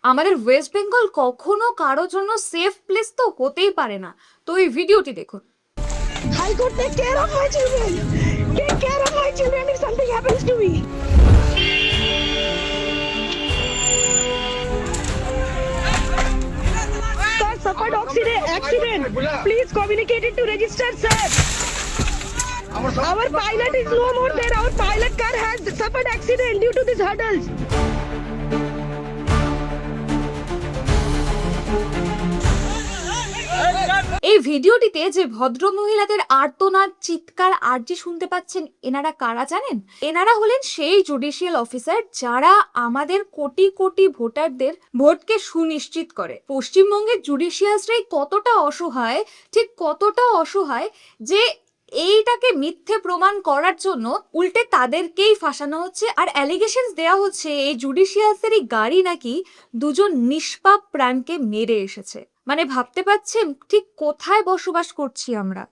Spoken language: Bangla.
আমাদের ওয়েস্ট বেঙ্গল কখনো কারোর জন্য সেফ প্লেস তো হতেই পারে না। তো এই ভিডিওটি দেখুন। I could take care of my children. Take care of my children if something happens to me. Sir, suffered accident. Please communicate it to register, sir. Our pilot is no more there. Our pilot car has suffered accident due to these hurdles. এই ভিডিওটিতে যে ভদ্র মহিলাদের আর্তনাদ, চিৎকার, আর্জি শুনতে পাচ্ছেন, এনারা কারা জানেন? এনারা হলেন সেই জুডিশিয়াল অফিসার যারা আমাদের কোটি কোটি ভোটারদের ভোটকে সুনিশ্চিত করে। পশ্চিমবঙ্গের জুডিশিয়ালসরাই কতটা অসহায়, ঠিক কতটা অসহায় যে এইটাকে মিথ্যে প্রমাণ করার জন্য উল্টে তাদেরকেই ফাঁসানো হচ্ছে। আর অ্যালিগেশনস দেওয়া হচ্ছে এই জুডিশিয়ালসেরই গাড়ি নাকি দুজন নিষ্পাপ প্রাণকে মেরে এসেছে। মানে ভাবতে পারছেন ঠিক কোথায় বসবাস করছি আমরা।